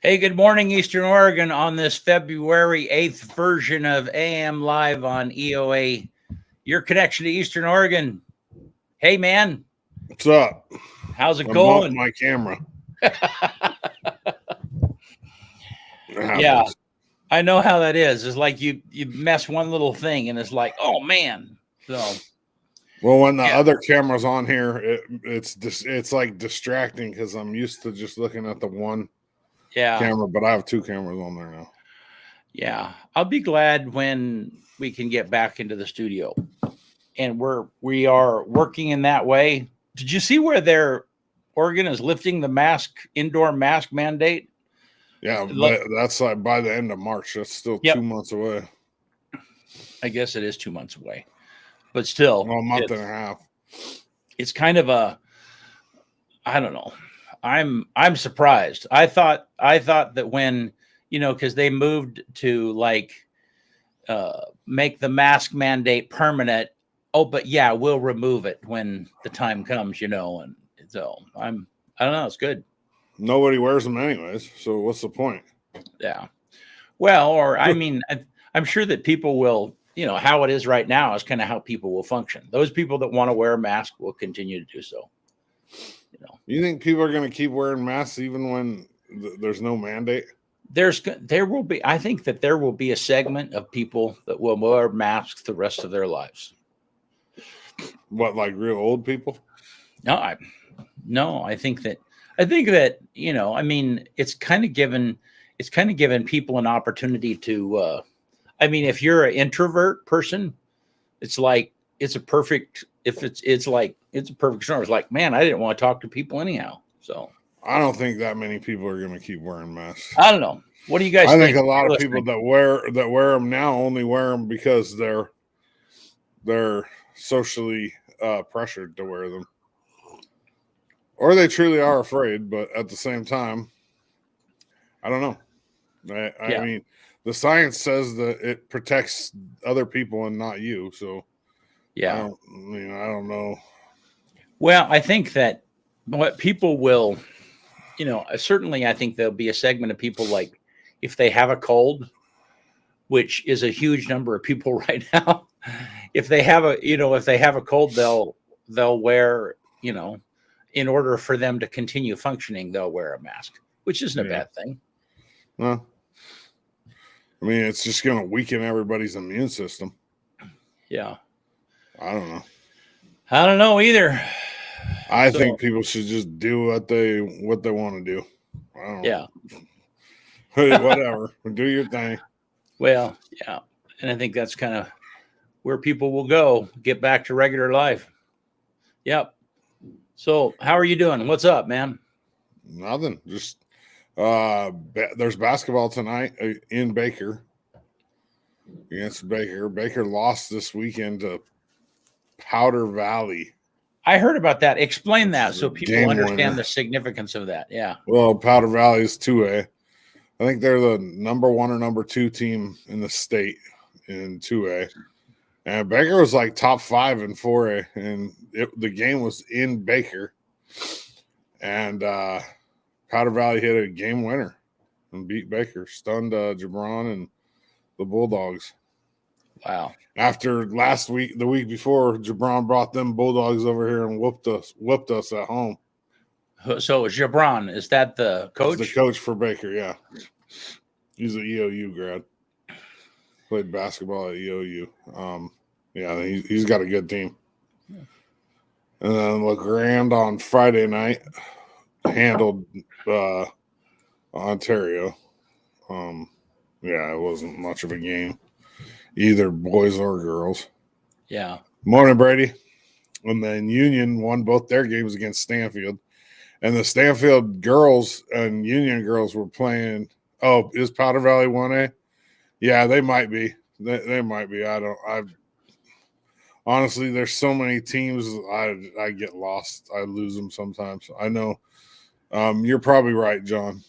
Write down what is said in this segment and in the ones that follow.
Hey, good morning, Eastern Oregon, on this February 8th version of AM Live on EOA. Your connection to Eastern Oregon. Hey, man. What's up? How's it I bumped going? my camera. Yeah, I know how that is. It's like you mess one little thing and it's like, oh, man. So, well, when the other camera's on here, it's like distracting because I'm used to just looking at the one camera, but I have two cameras on there now. Yeah, I'll be glad when we can get back into the studio, and we are working in that way. Did you see where Oregon is lifting the indoor mask mandate? Yeah, but that's like by the end of March. That's still 2 months away. I guess it is 2 months away, but still, a month and a half. It's kind of I don't know. I'm surprised. I thought that when, because they moved to make the mask mandate permanent. Oh, but yeah, we'll remove it when the time comes, and so I don't know. It's good. Nobody wears them anyways, so what's the point? Yeah. Well, or I mean, I'm sure that people will, how it is right now is kind of how people will function. Those people that want to wear a mask will continue to do so. You think people are going to keep wearing masks even when there's no mandate? There will be. I think that there will be a segment of people that will wear masks the rest of their lives. What, like real old people? No, I think that I mean, it's kind of given people an opportunity to. I mean, if you're an introvert person, it's like it's a perfect. If it's a perfect storm. It's like, man, I didn't want to talk to people anyhow. So I don't think that many people are going to keep wearing masks. I don't know. What do you guys think? I think a lot of people that wear them now only wear them because they're socially pressured to wear them, or they truly are afraid. But at the same time, I don't know. I mean, the science says that it protects other people and not you. So yeah, I don't know. Well, I think that what people will, certainly I think there'll be a segment of people like if they have a cold, which is a huge number of people right now. If they have a cold, they'll wear, in order for them to continue functioning, they'll wear a mask, which isn't a bad thing. Well, I mean, it's just going to weaken everybody's immune system. Yeah. I don't know. I don't know either. I think people should just do what they want to do. I don't know. Whatever. Do your thing. Well, yeah. And I think that's kind of where people will go, get back to regular life. Yep. So how are you doing? What's up, man? Nothing. Just there's basketball tonight in Baker against Baker. Baker lost this weekend to Powder Valley. I heard about that. Explain that so people understand the significance of that. Yeah. Well, Powder Valley is 2A. I think they're the number 1 or number 2 team in the state in 2A. And Baker was like top 5 in 4A. And the game was in Baker. And Powder Valley hit a game winner and beat Baker, stunned Gibran and the Bulldogs. Wow. After the week before, Gibran brought them Bulldogs over here and whooped us at home. So Gibran, is that the coach? He's the coach for Baker, yeah. He's an EOU grad. Played basketball at EOU. Yeah, he's got a good team. Yeah. And then LeGrand on Friday night handled Ontario. Yeah, it wasn't much of a game, either boys or girls. Yeah. Morning, Brady. And then Union won both their games against Stanfield. And the Stanfield girls and Union girls were playing. Oh, is Powder Valley 1A? Yeah, they might be. They might be. Honestly, there's so many teams. I get lost. I lose them sometimes. I know. You're probably right, John.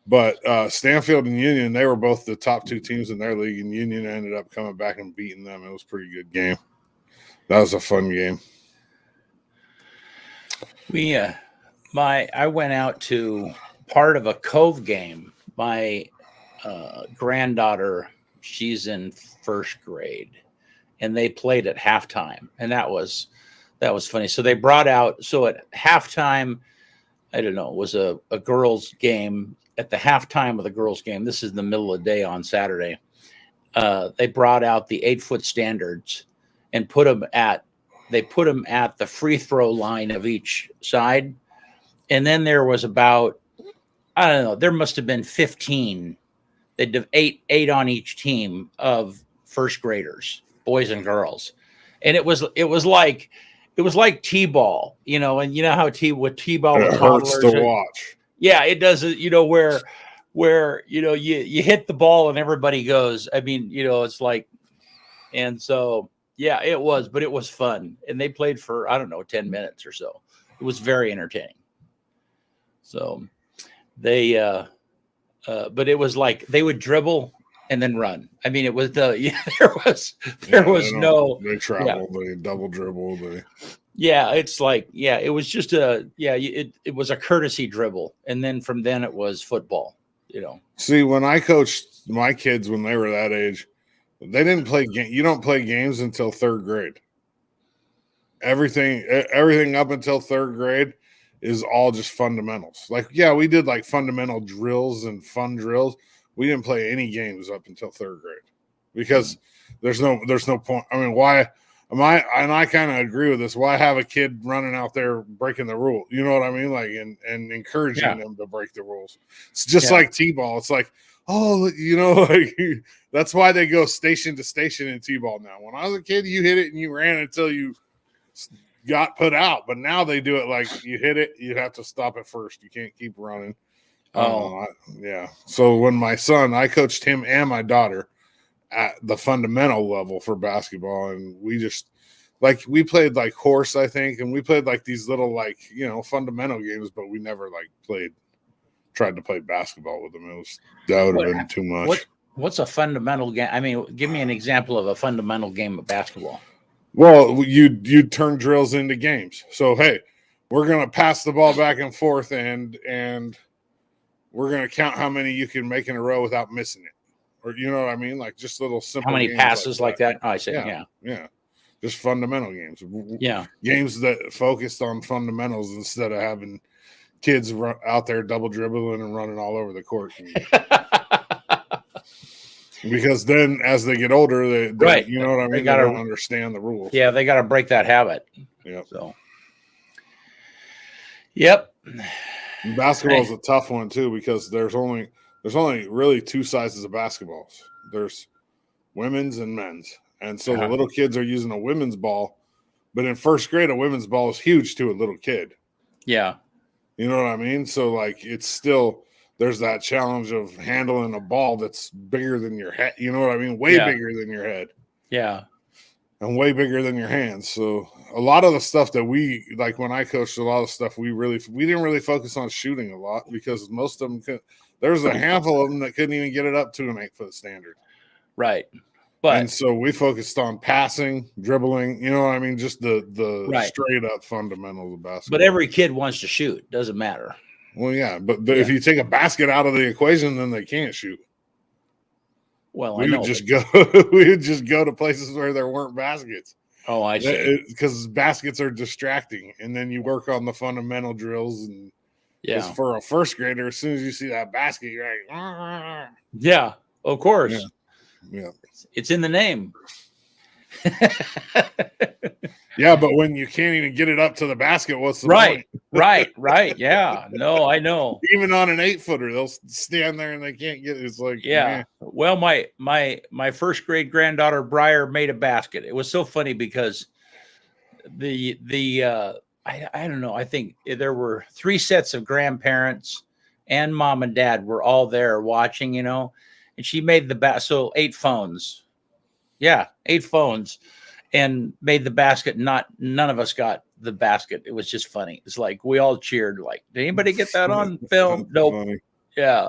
But Stanfield and Union, they were both the top 2 teams in their league, and Union ended up coming back and beating them. It was a pretty good game. That was a fun game. I went out to part of a Cove game. My granddaughter, she's in first grade, and they played at halftime, and that was funny. So they brought out, so at halftime, I don't know, it was a girls' game. At the halftime of the girls' game, this is in the middle of the day on Saturday, they brought out the 8-foot standards and put them at the free throw line of each side. And then there was about, I don't know, there must have been 15. They'd have eight on each team of first graders, boys and girls. And it was like T-ball, and you know how T-ball with It hurts toddlers. to watch. Yeah, it does. Where you hit the ball and everybody goes. I mean, it's like, and so yeah, it was, but it was fun, and they played for, I don't know, 10 minutes or so. It was very entertaining. So they, but it was like they would dribble and then run. I mean, it was they traveled, they double dribble, it's like, it was just it was a courtesy dribble, and then from then it was football. See, when I coached my kids when they were that age, they didn't play you don't play games until third grade. Everything up until third grade is all just fundamentals. Like, we did like fundamental drills and fun drills. We didn't play any games up until third grade because there's no point. I mean, why am I? And I kind of agree with this. Why have a kid running out there breaking the rule? You know what I mean? Like, and encouraging them to break the rules. It's just like T-ball. It's like, like that's why they go station to station in T-ball now. When I was a kid, you hit it and you ran until you got put out. But now they do it like you hit it, you have to stop it first. You can't keep running. So when I coached him and my daughter at the fundamental level for basketball, and we just we played like horse, I think, and we played like these little fundamental games, but we never tried to play basketball with them. That would have been too much. What's a fundamental game? I mean, give me an example of a fundamental game of basketball. Well, you'd turn drills into games. So, hey, we're going to pass the ball back and forth, and we're going to count how many you can make in a row without missing it. Or, you know what I mean? Like, just little simple games. How many passes like that? Oh, I see. Yeah. Just fundamental games. Yeah. Games that focused on fundamentals instead of having kids out there double dribbling and running all over the court. Because then as they get older, they you know what I mean? They don't understand the rules. Yeah, they got to break that habit. Yeah. So, yep. Basketball is a tough one too, because there's only really two sizes of basketballs. There's women's and men's. And so the little kids are using a women's ball, but in first grade, a women's ball is huge to a little kid. Yeah. You know what I mean? So it's still, there's that challenge of handling a ball that's bigger than your head. You know what I mean? Way bigger than your head. Yeah. And way bigger than your hands. So a lot of the stuff that we, when I coached, a lot of stuff we didn't really focus on shooting a lot, because most of them there's a handful of them that couldn't even get it up to an 8-foot standard. Right. And so we focused on passing, dribbling, you know what I mean? Just the straight up fundamentals of basketball. But every kid wants to shoot. Doesn't matter. Well, yeah. But if you take a basket out of the equation, then they can't shoot. Well, we would just go to places where there weren't baskets. Oh, I see. Because baskets are distracting. And then you work on the fundamental drills. And for a first grader, as soon as you see that basket, you're like, ah. Yeah, of course. Yeah. It's in the name. Yeah, but when you can't even get it up to the basket, what's the point? Right. Yeah. No, I know. Even on an 8-footer, they'll stand there and they can't get it. It's like, man. Well, my first grade granddaughter Briar made a basket. It was so funny because I don't know. I think there were 3 sets of grandparents and mom and dad were all there watching, and she made the so 8 phones. Yeah, 8 phones, and made the basket. None of us got the basket. It was just funny. It's like we all cheered. Like, did anybody get that on film? Nope. Funny. Yeah,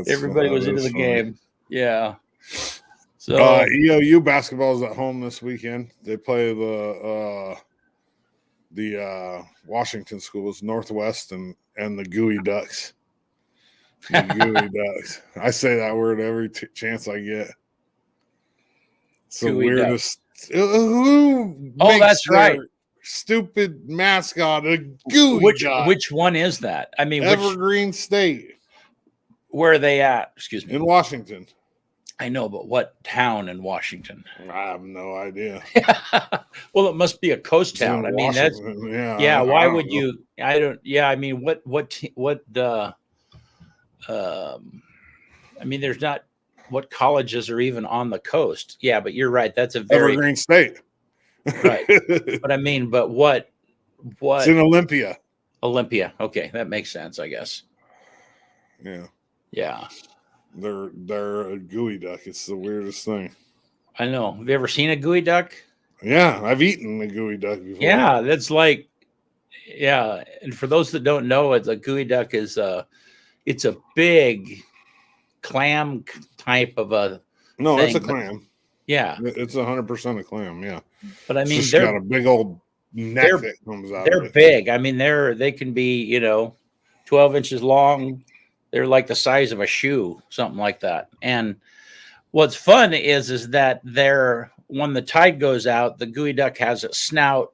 everybody was into the game. Yeah. So EOU basketball is at home this weekend. They play the Washington schools, Northwest and the Gooey Ducks. The gooey ducks. I say that word every chance I get. It's the Gooey weirdest. Who Oh, makes that's right. their stupid mascot a gooey duck? Which one is that? I mean, Evergreen State where are they at? Excuse me. in Washington. I know, but what town in Washington? I have no idea. Well, it must be a coast It's in town. I mean, that's Washington. Yeah. yeah. Why I would don't know. you? I don't. Yeah. I mean, I mean, there's not what colleges are even on the coast. Yeah, but you're right. That's a very Evergreen State. right. But I mean, but what? It's in Olympia. Olympia. Okay, that makes sense, I guess. Yeah. Yeah. They're a gooey duck. It's the weirdest thing. I know. Have you ever seen a gooey duck? Yeah, I've eaten a gooey duck before. Yeah, that's like, yeah. And for those that don't know, it's a gooey duck is it's a big clam type of a No, thing. it's a clam. Yeah, It's 100% a clam. Yeah, but I mean, it's just got a big old neck that comes out. They're of it. big. I mean, they can be 12 inches long. They're like the size of a shoe, something like that. And what's fun is that when the tide goes out, the gooey duck has a snout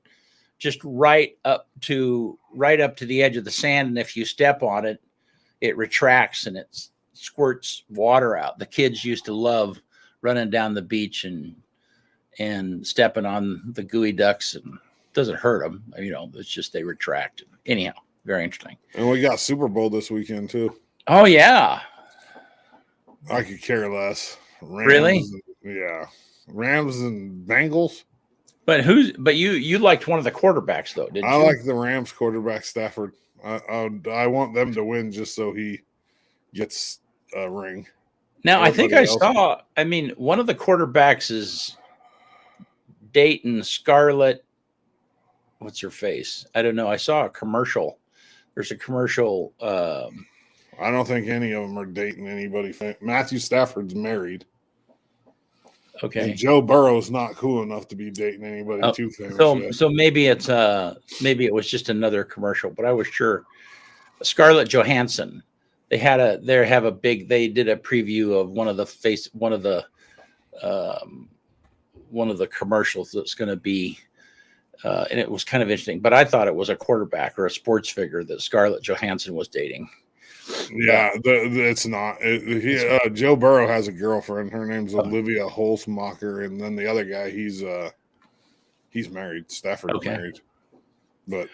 just right up to the edge of the sand, and if you step on it, it retracts and it squirts water out. The kids used to love running down the beach and stepping on the gooey ducks, and it doesn't hurt them. It's just they retract. Anyhow, very interesting. And we got Super Bowl this weekend too. Oh yeah, I could care less. Really? Yeah, Rams and Bengals. But you liked one of the quarterbacks though, didn't you? I like the Rams quarterback Stafford. I want them to win just so he gets a ring. Now I think I saw. I mean, one of the quarterbacks is dating Scarlett. What's her face? I don't know. I saw a commercial. There's a commercial. I don't think any of them are dating anybody. Matthew Stafford's married. Okay. And Joe Burrow's not cool enough to be dating anybody too famous. So maybe it was just another commercial, but I was sure. Scarlett Johansson. They did a preview of one of the commercials that's going to be, and it was kind of interesting. But I thought it was a quarterback or a sports figure that Scarlett Johansson was dating. Yeah, it's not. Joe Burrow has a girlfriend. Her name's Olivia Holzmacher, and then the other guy, he's married. Stafford's married, but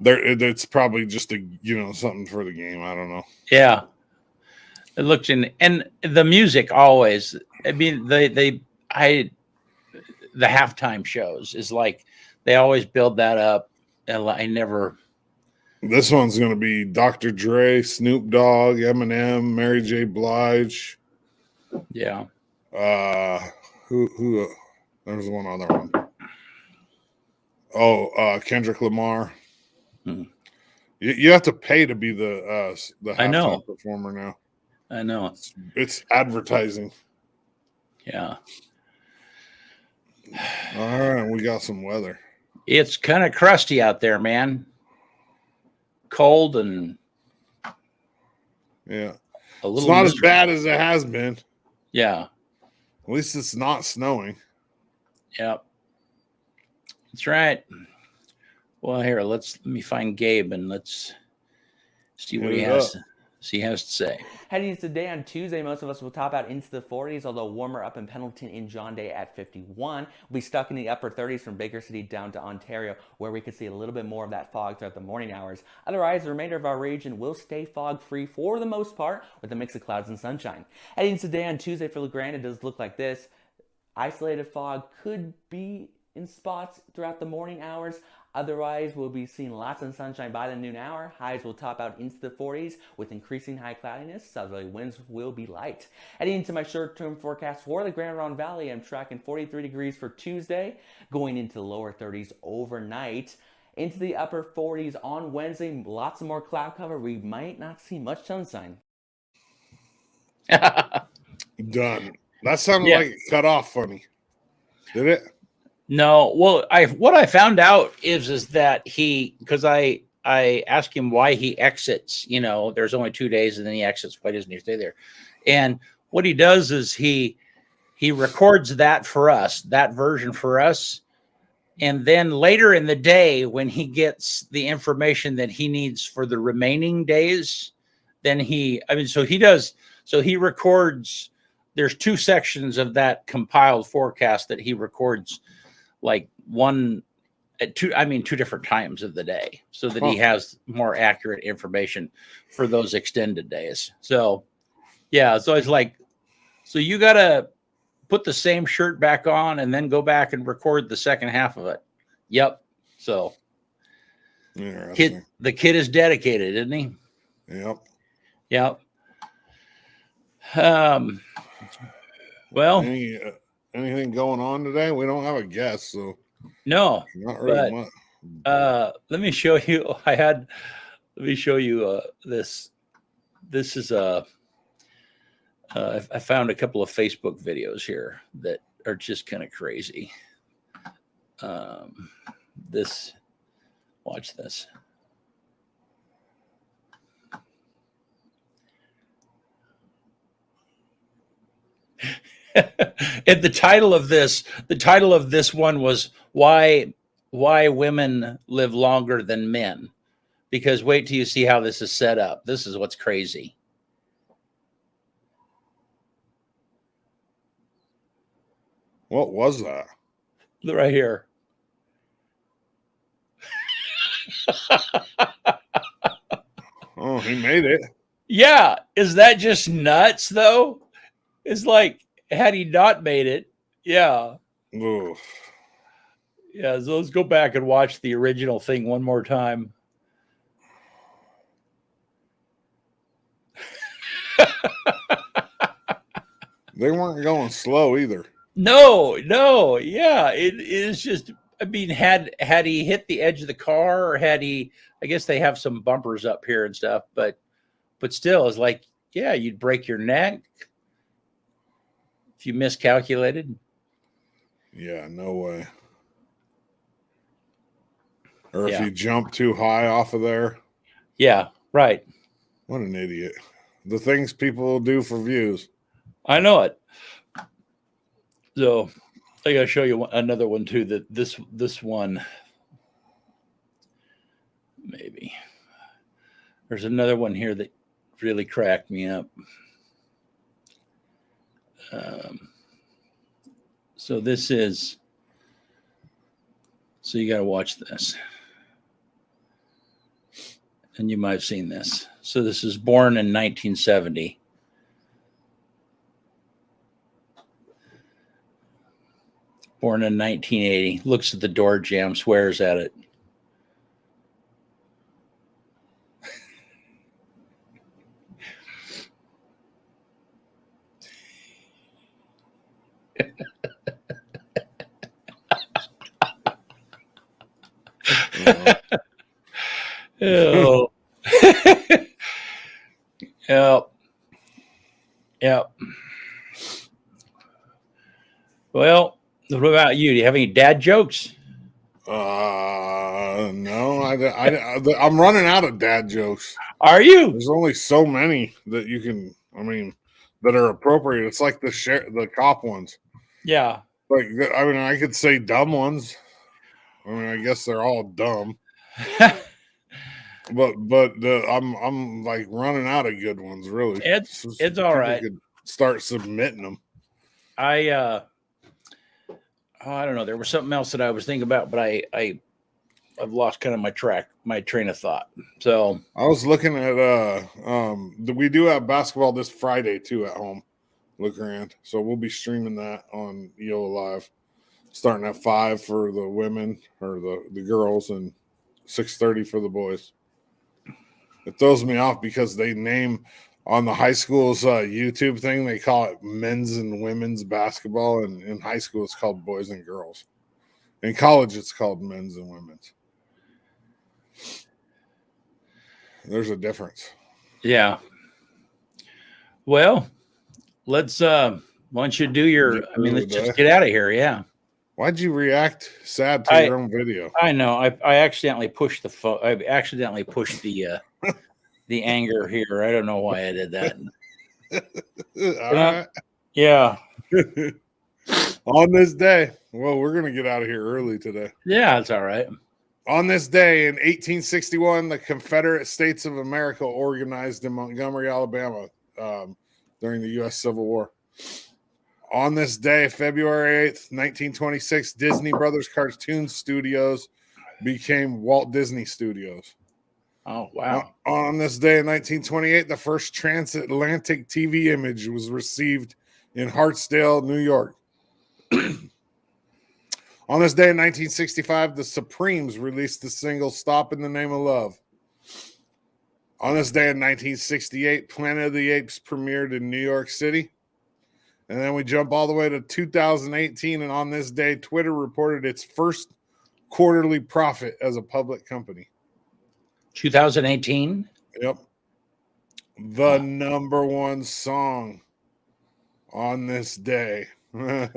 it's probably just something for the game. I don't know. Yeah, it looked and the music always. I mean, the halftime shows is like they always build that up, and I never. This one's going to be Dr. Dre, Snoop Dogg, Eminem, Mary J. Blige. Yeah. Who? There's one other one. Oh, Kendrick Lamar. You have to pay to be the halftime performer now. I know. It's advertising. Yeah. All right, we got some weather. It's kind of crusty out there, man. Cold and it's not as bad as it has been. Yeah, at least it's not snowing. Yep, that's right. Well, here let me find Gabe and let's see what he has to say. Heading into today on Tuesday, most of us will top out into the 40s, although warmer up in Pendleton in John Day at 51. We'll be stuck in the upper 30s from Baker City down to Ontario, where we could see a little bit more of that fog throughout the morning hours. Otherwise, the remainder of our region will stay fog-free for the most part, with a mix of clouds and sunshine. Heading into today on Tuesday for LeGrand, it does look like this. Isolated fog could be in spots throughout the morning hours. Otherwise, we'll be seeing lots of sunshine by the noon hour. Highs will top out into the 40s with increasing high cloudiness. Southerly winds will be light. Heading into my short-term forecast for the Grand Ronde Valley, I'm tracking 43 degrees for Tuesday, going into the lower 30s overnight. Into the upper 40s on Wednesday, lots of more cloud cover. We might not see much sunshine. Done. That sounded like it cut off funny. Did it? No, well, what I found out is that because I I ask him why he exits. There's only 2 days, and then he exits. Why doesn't he stay there? And what he does is he records that for us, that version for us. And then later in the day, when he gets the information that he needs for the remaining days, then so he records, there's 2 sections of that compiled forecast that he records, like one at 2 different times of the day, so that he has more accurate information for those extended days. So yeah, so it's like, so you got to put the same shirt back on and then go back and record the second half of it. Yep. So the kid is dedicated, isn't he? Yep. Yep. Well, anything going on today? We don't have a guest, so no, not really much. Let me show you. Let me show you this. This is I found a couple of Facebook videos here that are just kind of crazy. Watch this. And the title of this one was why women live longer than men. Because wait till you see how this is set up. This is what's crazy. What was that? Right here. Oh, he made it. Yeah. Is that just nuts, though? It's like, had he not made it, yeah. Oof. Yeah, so let's go back and watch the original thing one more time. They weren't going slow either. No, yeah. It is just, had he hit the edge of the car, or had he, I guess they have some bumpers up here and stuff, but still, it's like, yeah, you'd break your neck if you miscalculated. Yeah, no way. Or if you jump too high off of there. Yeah, right. What an idiot. The things people will do for views. I know it. So I got to show you another one too. That this one, maybe there's another one here that really cracked me up. So this is. So you got to watch this, and you might have seen this. So this is born in 1970. Born in 1980, looks at the door jamb, swears at it. Oh. Yep. Well, what about you? Do you have any dad jokes? No. I'm running out of dad jokes. Are you? There's only so many that you can. That are appropriate. It's like the cop ones. Yeah. Like, I could say dumb ones. I guess they're all dumb. but I'm like running out of good ones. Really, it's all right. Could start submitting them. I don't know. There was something else that I was thinking about, but I've lost kind of my train of thought. So I was looking at we do have basketball this Friday too at home, LeGrand. So we'll be streaming that on EOA Live, starting at 5 for the women or the girls and 6:30 for the boys. It throws me off because they name on the high school's YouTube thing, they call it men's and women's basketball, and in high school it's called boys and girls. In college it's called men's and women's. There's a difference. Yeah. Well, let's why don't you do your let's just get out of here. Yeah. Why'd you react sad to your own video? I know. I accidentally pushed the phone. I accidentally pushed the anger here. I don't know why I did that. All right. Yeah. On this day, well, we're going to get out of here early today. Yeah, it's all right. On this day in 1861, the Confederate States of America organized in Montgomery, Alabama, during the U.S. Civil War. On this day, February 8th, 1926, Disney Brothers Cartoon Studios became Walt Disney Studios. Oh, wow. On this day in 1928, the first transatlantic TV image was received in Hartsdale, New York. On this day in 1965, the Supremes released the single Stop in the Name of Love. On this day in 1968, Planet of the Apes premiered in New York City. And then we jump all the way to 2018, and on this day, Twitter reported its first quarterly profit as a public company. 2018? Yep. The number one song on this day. God.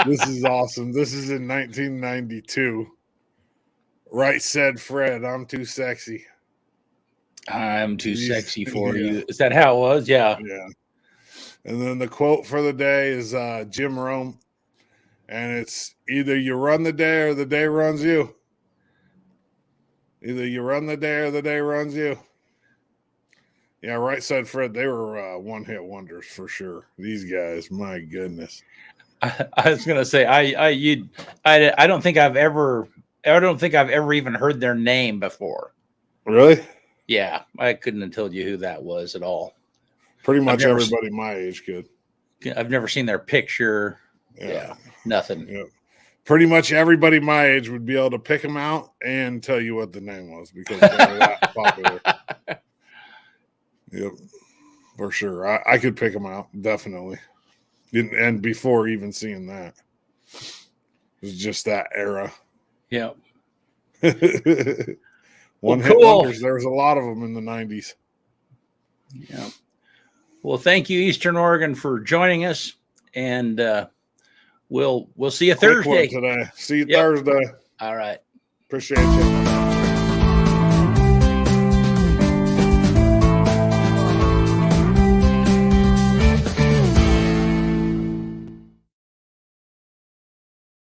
This is awesome. This is in 1992. Right said Fred, I'm too sexy. I'm too sexy for you. Is that how it was? Yeah. Yeah. And then the quote for the day is Jim Rome. And it's either you run the day or the day runs you. Either you run the day or the day runs you. Yeah, right said Fred. They were one-hit wonders for sure. These guys, my goodness. I was gonna say I don't think I've ever even heard their name before. Really? Yeah, I couldn't have told you who that was at all. Pretty much everybody my age could. I've never seen their picture. Yeah, nothing. Yeah. Pretty much everybody my age would be able to pick them out and tell you what the name was because they're that popular. Yep, for sure. I could pick them out, definitely. And before even seeing that, it was just that era. Yeah. One-hit wonders. There was a lot of them in the 90s. Yeah. Well, thank you, Eastern Oregon, for joining us, and we'll see you Thursday today. See you Thursday. All right. Appreciate you.